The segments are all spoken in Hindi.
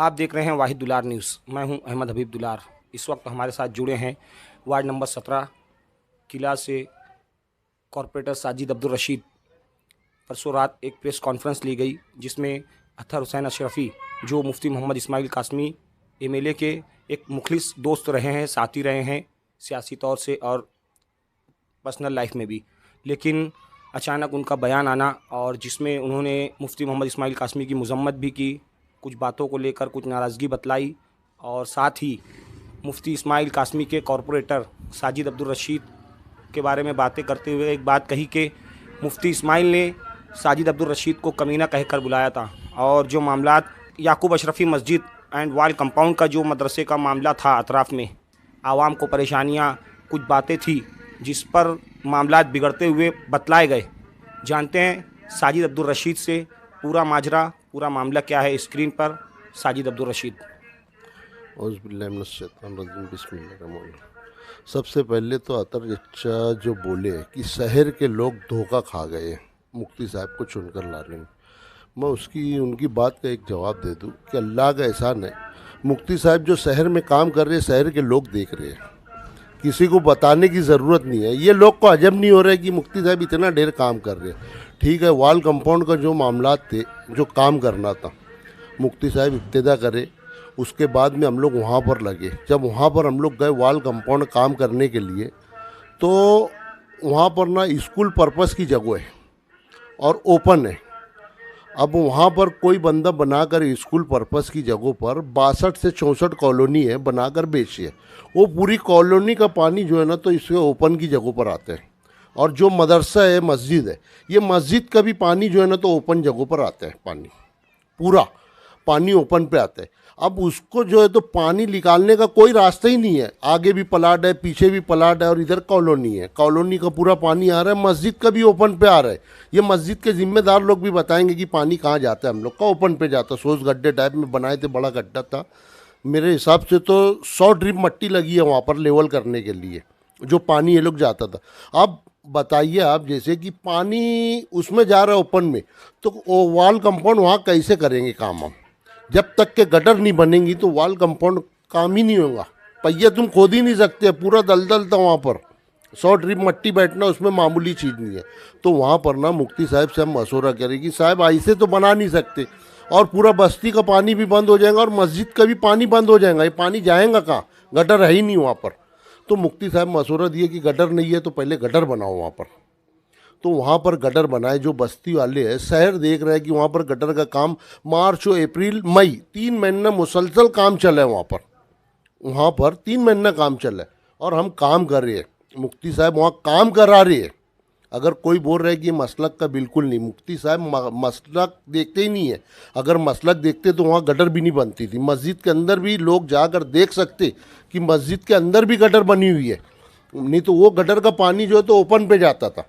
आप देख रहे हैं वाहिद दुलार न्यूज़। मैं हूं अहमद हबीब दुलार। इस वक्त हमारे साथ जुड़े हैं वार्ड नंबर 17 किला से कॉरपोरेटर साजिद अब्दुल रशीद। परसों रात एक प्रेस कॉन्फ्रेंस ली गई जिसमें अतहर हुसैन अशरफ़ी, जो मुफ्ती मोहम्मद इस्माइल कासमी एमएलए के एक मुखलिस दोस्त रहे हैं, साथी रहे हैं सियासी तौर से और पर्सनल लाइफ में भी, लेकिन अचानक उनका बयान आना और जिसमें उन्होंने मुफ्ती मोहम्मद इस्माइल कासमी की मज़म्मत भी की, कुछ बातों को लेकर कुछ नाराज़गी बतलाई और साथ ही मुफ्ती इस्माइल कासमी के कॉरपोरेटर साजिद अब्दुल रशीद के बारे में बातें करते हुए एक बात कही कि मुफ्ती इस्माइल ने साजिद अब्दुल रशीद को कमीना कहकर बुलाया था। और जो मामलात याकूब अशरफ़ी मस्जिद एंड वाल कंपाउंड का जो मदरसे का मामला था, अतराफ़ में आवाम को परेशानियाँ, कुछ बातें थी जिस पर मामलात बिगड़ते हुए बतलाए गए। जानते हैं साजिद अब्दुल रशीद से पूरा माजरा, पूरा मामला क्या है। स्क्रीन पर साजिद अब्दुल रशीद। सबसे पहले तो अतर चचा जो बोले कि शहर के लोग धोखा खा गए मुफ्ती साहब को चुनकर लाने में, मैं उनकी बात का एक जवाब दे दूं कि अल्लाह का एहसान है, मुफ्ती साहब जो शहर में काम कर रहे हैं शहर के लोग देख रहे हैं, किसी को बताने की ज़रूरत नहीं है। ये लोग को अजब नहीं हो रहा है कि मुफ्ती साहब इतना ढेर काम कर रहे हैं। ठीक है, वाल कंपाउंड का जो मामला थे, जो काम करना था, मुफ्ती साहब इब्तिदा करे, उसके बाद में हम लोग वहाँ पर लगे। जब वहाँ पर हम लोग गए वाल कंपाउंड काम करने के लिए, तो वहाँ पर ना स्कूल पर्पस की जगह है और ओपन है। अब वहाँ पर कोई बंदा बनाकर स्कूल पर्पस की जगहों पर 62 से 64 कॉलोनी है बनाकर बेची है। वो पूरी कॉलोनी का पानी जो है ना, तो इसके ओपन की जगहों पर आते हैं। और जो मदरसा है, मस्जिद है, ये मस्जिद का भी पानी जो है ना, तो ओपन जगहों पर आता है। पानी पूरा पानी ओपन पे आता है। अब उसको जो है तो पानी निकालने का कोई रास्ता ही नहीं है। आगे भी प्लाट है, पीछे भी प्लाट है और इधर कॉलोनी है। कॉलोनी का पूरा पानी आ रहा है, मस्जिद का भी ओपन पे आ रहा है। ये मस्जिद के जिम्मेदार लोग भी बताएंगे कि पानी कहाँ जाता है। हम लोग का ओपन पे जाता, सोच गड्ढे टाइप में बनाए थे, बड़ा गड्ढा था। मेरे हिसाब से तो 100 ड्रिप मट्टी लगी है वहाँ पर लेवल करने के लिए, जो पानी ये लोग जाता था। अब बताइए आप, जैसे कि पानी उसमें जा रहा है ओपन में, तो वाल कंपाउंड वहाँ कैसे करेंगे काम हम? जब तक के गटर नहीं बनेंगी तो वाल कंपाउंड काम ही नहीं होगा। पहिया तुम खोद ही नहीं सकते, पूरा दलदल था वहाँ पर। 100 ड्रिप मट्टी बैठना उसमें मामूली चीज़ नहीं है। तो वहाँ पर ना मुफ्ती साहब से हम मशवरा करें कि साहब ऐसे तो बना नहीं सकते, और पूरा बस्ती का पानी भी बंद हो जाएगा और मस्जिद का भी पानी बंद हो जाएगा। ये पानी जाएगा कहाँ? गटर है ही नहीं वहाँ पर। तो मुफ्ती साहब मशवरा दिए कि गटर नहीं है तो पहले गटर बनाओ वहाँ पर। तो वहाँ पर गटर बनाए। जो बस्ती वाले हैं, शहर देख रहे हैं कि वहाँ पर गटर का काम मार्च और अप्रैल मई 3 महीना मुसलसल काम चला है वहाँ पर 3 महीना काम चला है और हम काम कर रहे हैं। मुफ्ती साहब वहाँ काम करा रहे हैं। अगर कोई बोल रहा है कि ये मसलक का, बिल्कुल नहीं। मुफ्ती साहब मसलक देखते ही नहीं है। अगर मसलक देखते तो वहाँ गटर भी नहीं बनती थी। मस्जिद के अंदर भी लोग जाकर देख सकते कि मस्जिद के अंदर भी गटर बनी हुई है, नहीं तो वो गटर का पानी जो है तो ओपन पे जाता था।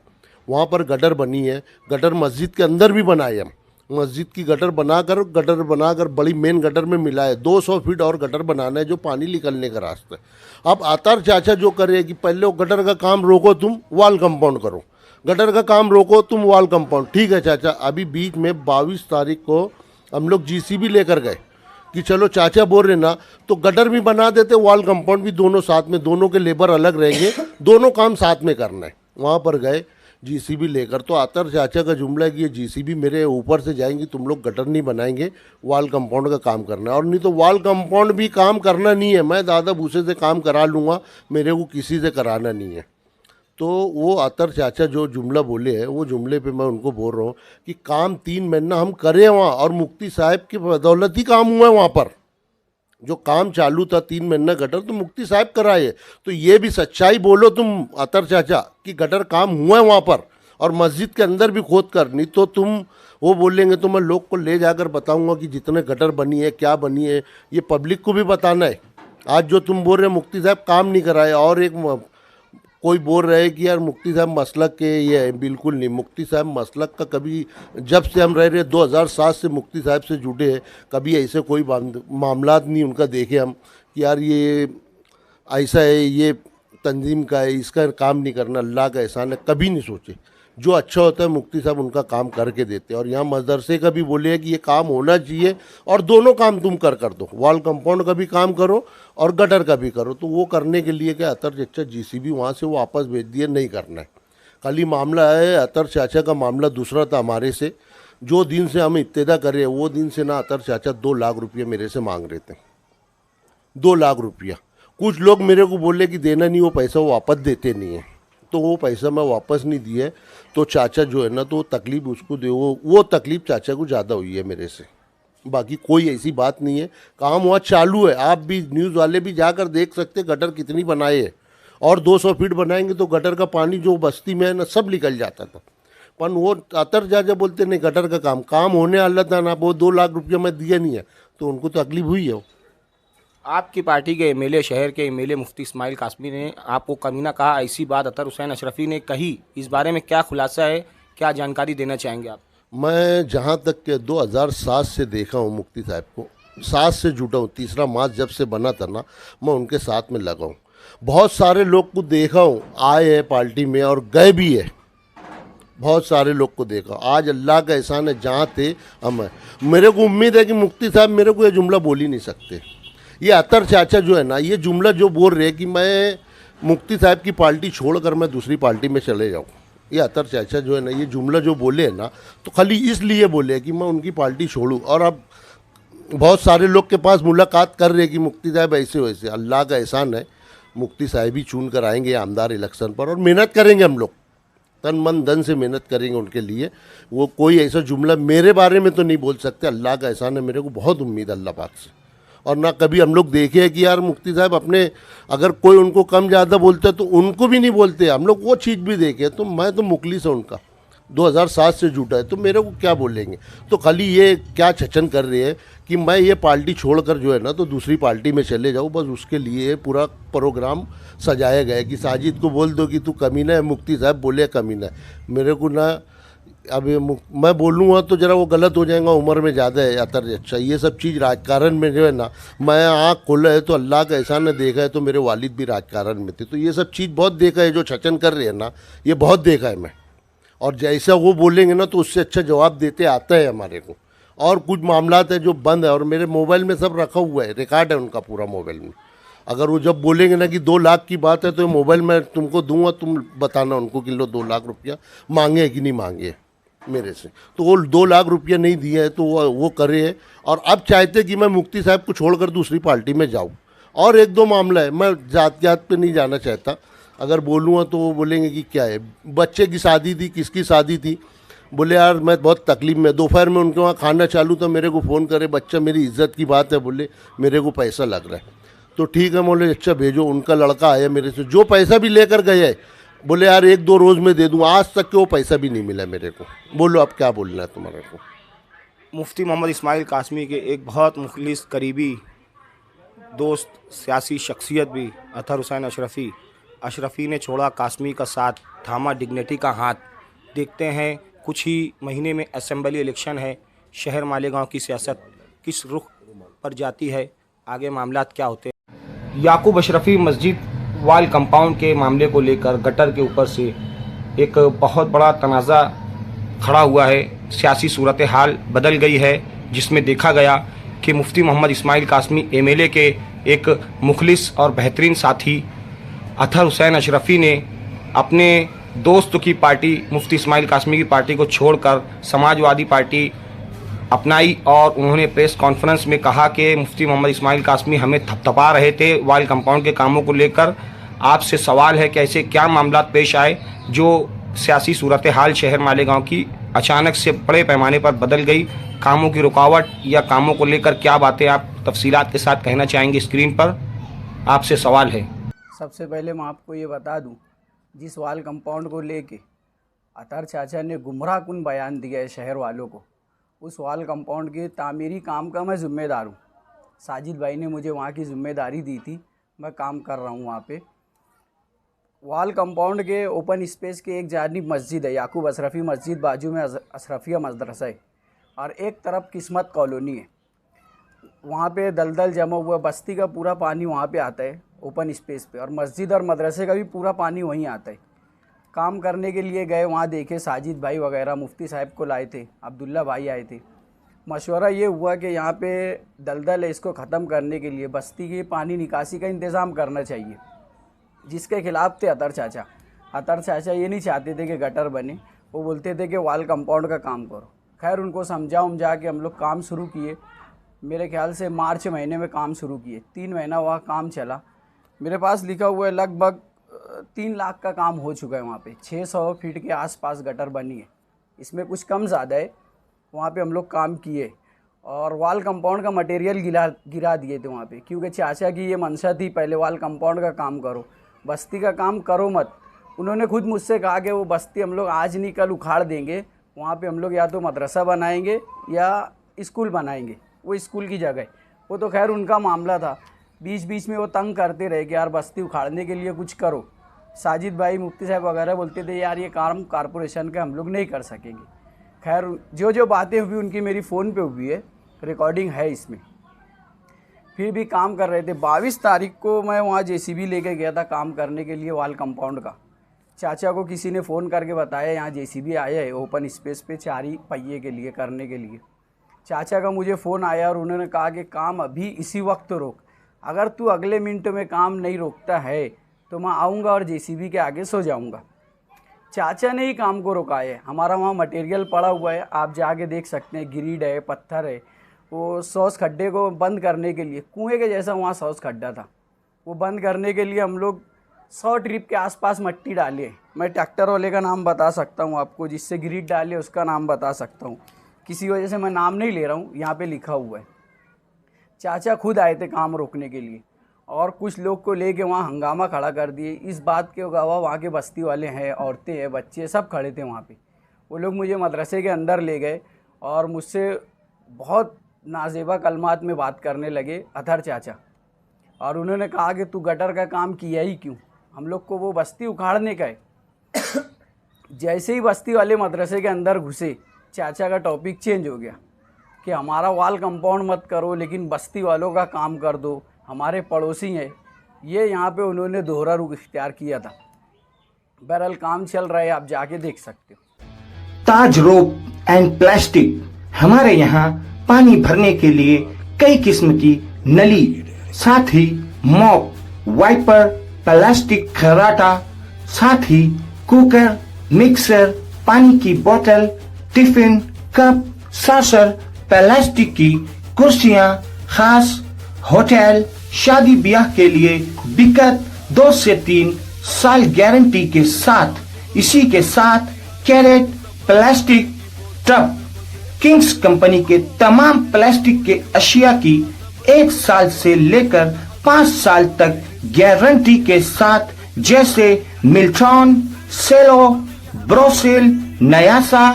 वहाँ पर गटर बनी है। गटर मस्जिद के अंदर भी बनाए हम। मस्जिद की गटर बनाकर बड़ी मेन गटर में मिलाए। 200 फीट और गटर बनाना है जो पानी निकलने का रास्ता है। अब आतार चाचा जो कर रहे हैं कि पहले वो गटर का काम रोको, तुम वाल कंपाउंड करो। गटर का काम रोको, तुम वाल कंपाउंड। ठीक है चाचा, अभी बीच में 22 तारीख को हम लोग जीसीबी लेकर गए कि चलो चाचा बोल रहे ना, तो गटर भी बना देते, वाल कंपाउंड भी, दोनों साथ में, दोनों के लेबर अलग रहेंगे, दोनों काम साथ में करना है। वहाँ पर गए जीसीबी लेकर, तो आतर चाचा का जुमला है कि ये जीसीबी मेरे ऊपर से जाएंगी, तुम लोग गटर नहीं बनाएंगे, वाल कंपाउंड का काम करना है। और नहीं तो वाल कंपाउंड भी काम करना नहीं है, मैं दादा भूसे से काम करा लूँगा, मेरे को किसी से कराना नहीं है। तो वो आतर चाचा जो जुमला बोले हैं, वो जुमले पे मैं उनको बोल रहा हूँ कि काम 3 महीना हम करें वहाँ, और मुफ्ती साहब की बदौलत ही काम हुआ है वहाँ पर। जो काम चालू था 3 महीना गटर, तो मुफ्ती साहब कराए। तो ये भी सच्चाई बोलो तुम अतर चाचा कि गटर काम हुआ है वहाँ पर, और मस्जिद के अंदर भी खोद कर। नहीं तो तुम वो बोलेंगे तो मैं लोग को ले जाकर बताऊंगा कि जितने गटर बनी है, क्या बनी है, ये पब्लिक को भी बताना है। आज जो तुम बोल रहे हैं मुफ्ती साहब काम नहीं कराए, और एक कोई बोल रहे हैं कि यार मुफ्ती साहब मसलक के ये है, बिल्कुल नहीं। मुफ्ती साहब मसलक का कभी, जब से हम रह रहे 2007 से मुफ्ती साहब से जुड़े हैं, कभी ऐसे कोई मामलात नहीं उनका देखे हम कि यार ये ऐसा है, ये तंजीम का है, इसका काम नहीं करना, अल्लाह का एहसान है, कभी नहीं सोचे। जो अच्छा होता है मुफ्ती साहब उनका काम करके देते हैं। और यहाँ मदरसे का भी बोले कि ये काम होना चाहिए और दोनों काम तुम कर दो, वॉल कंपाउंड का भी काम करो और गटर का भी करो। तो वो करने के लिए क्या अतर चाचा जीसीबी वहाँ से वो वापस भेज दिए, नहीं करना है। खाली मामला है अतर चाचा का मामला दूसरा था हमारे से। जो दिन से हम इब्तिदा कर रहे हैं वो दिन से ना अतर चाचा 2 लाख रुपये मेरे से मांग रहे थे, 2 लाख रुपया। कुछ लोग मेरे को बोले कि देना नहीं, वो पैसा वो वापस देते नहीं है। तो वो पैसा मैं वापस नहीं दिया। तो चाचा जो है ना, तो तकलीफ़ उसको दे, वो तकलीफ़ चाचा को ज़्यादा हुई है मेरे से। बाकी कोई ऐसी बात नहीं है, काम वहाँ चालू है। आप भी न्यूज़ वाले भी जाकर देख सकते हैं गटर कितनी बनाए है। और 200 फीट बनाएंगे तो गटर का पानी जो बस्ती में है ना सब निकल जाता था। पर वो अतर चाचा बोलते नहीं, गटर का काम होने वाला था ना, वो 2 लाख रुपया मैं दिया नहीं है, तो उनको तकलीफ हुई है। आपकी पार्टी के एमएलए, शहर के एमएलए मुफ्ती इस्माइल कासमी ने आपको कमीना कहा, ऐसी बात अतर हुसैन अशरफी ने कही। इस बारे में क्या खुलासा है, क्या जानकारी देना चाहेंगे आप? मैं जहाँ तक के 2007 से देखा हूँ मुफ्ती साहब को, 7 से जुटा हूँ। तीसरा मार्च जब से बना था ना, मैं उनके साथ में लगा हूँ। बहुत सारे लोग को देखा हूँ, आए हैं पार्टी में और गए भी है। बहुत सारे लोग को देखा। आज अल्लाह का एहसान है, जहाँ थे हम हैं। मेरे को उम्मीद है कि मुफ्ती साहब मेरे को ये जुमला बोल ही नहीं सकते। ये अतर चाचा जो है ना, ये जुमला जो बोल रहे हैं कि मैं मुफ्ती साहब की पार्टी छोड़कर मैं दूसरी पार्टी में चले जाऊँ, ये अतर चाचा जो है ना, ये जुमला जो बोले हैं ना, तो खाली इसलिए बोले कि मैं उनकी पार्टी छोड़ूं। और अब बहुत सारे लोग के पास मुलाकात कर रहे हैं कि मुफ्ती साहब ऐसे वैसे। अल्लाह का एहसान है, मुफ्ती साहब ही चुन कर आएंगे आमदार इलेक्शन पर, और मेहनत करेंगे हम लोग, तन मन धन से मेहनत करेंगे उनके लिए। वो कोई ऐसा जुमला मेरे बारे में तो नहीं बोल सकते। अल्लाह का एहसान है, मेरे को बहुत उम्मीद है अल्लाह पाक से। और ना कभी हम लोग देखे हैं कि यार मुफ्ती साहब अपने अगर कोई उनको कम ज़्यादा बोलते तो उनको भी नहीं बोलते। हम लोग वो चीज़ भी देखे। तो मैं तो मुखलिस हूँ उनका, 2007 से जुटा है, तो मेरे को क्या बोलेंगे। तो खाली ये क्या छचन कर रहे हैं कि मैं ये पार्टी छोड़कर जो है ना तो दूसरी पार्टी में चले जाऊँ, बस उसके लिए पूरा प्रोग्राम सजाया गया है कि साजिद को बोल दो कि तू कमीना है। मुफ्ती साहब बोले कमीना है। मेरे को ना अब मैं बोलूँगा तो ज़रा वो गलत हो जाएगा, उम्र में ज़्यादा है अतर अच्छा। ये सब चीज़ राजकारण में जो है ना, मैं आँख खोला है तो अल्लाह का एहसान है, देखा है तो मेरे वालिद भी राजकारण में थे। तो ये सब चीज़ बहुत देखा है, जो छचन कर रहे हैं ना, ये बहुत देखा है मैं। और जैसा वो बोलेंगे ना तो उससे अच्छा जवाब देते आता है हमारे को। और कुछ मामलात है जो बंद है, और मेरे मोबाइल में सब रखा हुआ है, रिकॉर्ड है उनका पूरा मोबाइल में। अगर वो जब बोलेंगे ना कि 2 लाख की बात है तो मोबाइल में तुमको दूंगा, तुम बताना उनको कि लो 2 लाख रुपया मांगे कि नहीं मांगे मेरे से। तो वो 2 लाख रुपया नहीं दिए है तो वो करे है। और अब चाहते कि मैं मुफ्ती साहब को छोड़कर दूसरी पार्टी में जाऊँ। और 1-2 मामला है, मैं जात पे नहीं जाना चाहता। अगर बोलूँगा तो वो बोलेंगे कि क्या है, बच्चे की शादी थी, किसकी शादी थी, बोले यार मैं बहुत तकलीफ में, दोपहर में उनके वहाँ खाना चालू था, मेरे को फ़ोन करे, बच्चा मेरी इज्जत की बात है, बोले मेरे को पैसा लग रहा है। तो ठीक है, बोले अच्छा भेजो। उनका लड़का आया मेरे से, जो पैसा भी लेकर गया है, बोले यार 1-2 रोज़ में दे दूँ। आज तक के वो पैसा भी नहीं मिला मेरे को। बोलो अब क्या बोलना है तुम्हारे को। मुफ्ती मोहम्मद इस्माइल कासमी के एक बहुत मुखलिस करीबी दोस्त, सियासी शख्सियत भी अतर हुसैन अशरफी ने छोड़ा कासमी का साथ, थामा डिग्निटी का हाथ। देखते हैं कुछ ही महीने में असेंबली इलेक्शन है, शहर मालेगांव की सियासत किस रुख पर जाती है, आगे मामलात क्या होते हैं। याकूब अशरफी मस्जिद वाल कंपाउंड के मामले को लेकर गटर के ऊपर से एक बहुत बड़ा तनाज़ा खड़ा हुआ है। सियासी सूरत हाल बदल गई है, जिसमें देखा गया कि मुफ्ती मोहम्मद इस्माइल कासमी एमएलए के एक मुखलिस और बेहतरीन साथी अतर हुसैन अशरफी ने अपने दोस्त की पार्टी मुफ्ती इस्माइल कासमी की पार्टी को छोड़कर समाजवादी पार्टी अपनाई। और उन्होंने प्रेस कॉन्फ्रेंस में कहा कि मुफ्ती मोहम्मद इस्माइल कासमी हमें थपथपा रहे थे वाल कंपाउंड के कामों को लेकर। आपसे सवाल है कि ऐसे क्या मामला पेश आए जो सियासी सूरत हाल शहर मालेगांव की अचानक से बड़े पैमाने पर बदल गई, कामों की रुकावट या कामों को लेकर क्या बातें आप तफसीलात के साथ कहना चाहेंगे स्क्रीन पर? आपसे सवाल है। सबसे पहले मैं आपको ये बता दूं, जिस वाल कंपाउंड को लेके अतर चाचा ने गुमराहकुन बयान दिया है शहर वालों को, उस वाल कंपाउंड के तामीरी काम का मैं ज़िम्मेदार हूँ। साजिद भाई ने मुझे वहाँ की ज़िम्मेदारी दी थी, मैं काम कर रहा हूँ वहाँ पे। वाल कंपाउंड के ओपन स्पेस के एक जानिब मस्जिद है, याकूब अशरफी मस्जिद, बाजू में अशरफिया मदरसा है, और एक तरफ किस्मत कॉलोनी है। वहाँ पे दलदल जमा हुआ, बस्ती का पूरा पानी वहाँ पे आता है ओपन स्पेस पे, और मस्जिद और मदरसे का भी पूरा पानी वहीं आता है। काम करने के लिए गए, वहाँ देखे साजिद भाई वगैरह मुफ्ती साहब को लाए थे, अब्दुल्ला भाई आए थे। मशवरा ये हुआ कि यहाँ पे दलदल है, इसको ख़त्म करने के लिए बस्ती की पानी निकासी का इंतज़ाम करना चाहिए, जिसके खिलाफ थे अतर चाचा। अतर चाचा ये नहीं चाहते थे कि गटर बने, वो बोलते थे कि वाल कंपाउंड का काम करो। खैर उनको समझा के हम लोग काम शुरू किए। मेरे ख्याल से मार्च महीने में काम शुरू किए, 3 महीना वहाँ काम चला। मेरे पास लिखा हुआ है लगभग 3 लाख का काम हो चुका है। वहाँ पे 600 फीट के आसपास गटर बनी है, इसमें कुछ कम ज़्यादा है। वहाँ पे हम लोग काम किए और वाल कंपाउंड का मटेरियल गिरा दिए थे वहाँ पे, क्योंकि चाचा की ये मंशा थी पहले वाल कंपाउंड का काम करो, बस्ती का काम करो मत। उन्होंने खुद मुझसे कहा कि वो बस्ती हम लोग आज नहीं कल उखाड़ देंगे, वहाँ पे हम लोग या तो मदरसा बनाएंगे या स्कूल बनाएंगे, वो स्कूल की जगह। वो तो खैर उनका मामला था, बीच बीच में वो तंग करते रहे कि यार बस्ती उखाड़ने के लिए कुछ करो। साजिद भाई मुफ्ती साहब वगैरह बोलते थे यार ये काम कारपोरेशन का हम लोग नहीं कर सकेंगे। खैर जो बातें हुई उनकी मेरी फ़ोन पे हुई है, रिकॉर्डिंग है इसमें। फिर भी काम कर रहे थे। 22 तारीख को मैं वहाँ जेसीबी लेके गया था काम करने के लिए वाल कंपाउंड का। चाचा को किसी ने फ़ोन करके बताया यहाँ जेसीबी आया है ओपन स्पेस पे 4 ही पहिए के लिए करने के लिए। चाचा का मुझे फ़ोन आया और उन्होंने कहा कि काम अभी इसी वक्त रोक, अगर तू अगले मिनट में काम नहीं रोकता है तो मैं आऊँगा और जेसीबी के आगे सो जाऊँगा। चाचा ने ही काम को रोका है। हमारा वहाँ मटेरियल पड़ा हुआ है, आप जाके देख सकते हैं, ग्रिड है, पत्थर है। वो सॉस खड्डे को बंद करने के लिए, कुएं के जैसा वहाँ सॉस खड्डा था, वो बंद करने के लिए हम लोग 100 ट्रिप के आसपास मट्टी डाले। मैं ट्रैक्टर वाले का नाम बता सकता हूँ आपको, जिससे ग्रिड डाले उसका नाम बता सकता हूँ। किसी वजह से मैं नाम नहीं ले रहा हूँ, यहाँ पे लिखा हुआ है। चाचा खुद आए थे काम रोकने के लिए और कुछ लोग को लेके वहाँ हंगामा खड़ा कर दिए। इस बात के गवाह वहाँ के बस्ती वाले हैं, औरतें हैं, बच्चे सब खड़े थे वहाँ पे। वो लोग मुझे मदरसे के अंदर ले गए और मुझसे बहुत नाजेबा कलमात में बात करने लगे अतर चाचा, और उन्होंने कहा कि तू गटर का काम किया ही क्यों, हम लोग को वो बस्ती उखाड़ने का है। जैसे ही बस्ती वाले मदरसे के अंदर घुसे, चाचा का टॉपिक चेंज हो गया कि हमारा वाल कंपाउंड मत करो लेकिन बस्ती वालों का काम कर दो, हमारे पड़ोसी हैं। ये यहाँ पे उन्होंने दोहरा रुख इख्तियार किया था। बहरहाल काम चल रहा है, आप जाके देख सकते हो। ताज रोप एंड प्लास्टिक, हमारे यहाँ पानी भरने के लिए कई किस्म की नली, साथ ही मॉप, वाइपर, प्लास्टिक खराटा, साथ ही कुकर, मिक्सर, पानी की बोतल, टिफिन, कप, सासर, प्लास्टिक की कुर्सियां, खास होटल, शादी ब्याह के लिए बिकट 2 से 3 साल गारंटी के साथ। इसी के साथ crate, plastic tub, kings company के तमाम प्लास्टिक के अशिया की 1 साल से लेकर 5 साल तक गारंटी के साथ, जैसे Milton, Cello, Borosil, Nayasa,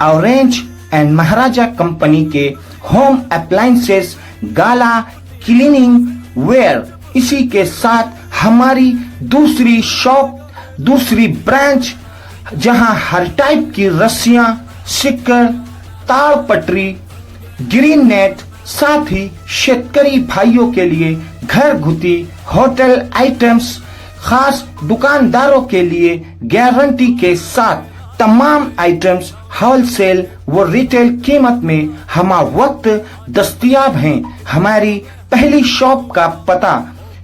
orange and Maharaja company के home appliances, Gala, cleaning ware. इसी के साथ हमारी दूसरी शॉप, दूसरी ब्रांच, जहां हर टाइप की रस्सियां, सिक्कर, ताड़ पटरी, ग्रीन नेट, साथ ही शेतकरी भाइयों के लिए घर घुटी होटल आइटम्स, खास दुकानदारों के लिए गारंटी के साथ तमाम आइटम्स होलसेल व रिटेल कीमत में हमारा वक्त दस्तयाब हैं। हमारी पहली शॉप का पता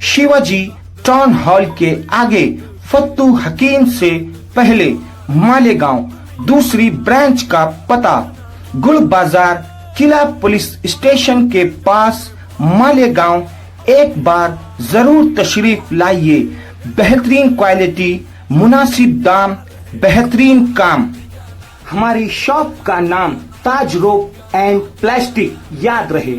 शिवाजी टाउन हॉल के आगे, फत्तू हकीम से पहले, मालेगांव। दूसरी ब्रांच का पता गुल बाजार, किला पुलिस स्टेशन के पास, मालेगांव। एक बार जरूर तशरीफ लाइए। बेहतरीन क्वालिटी, मुनासिब दाम, बेहतरीन काम। हमारी शॉप का नाम ताज रोप एंड प्लास्टिक याद रहे।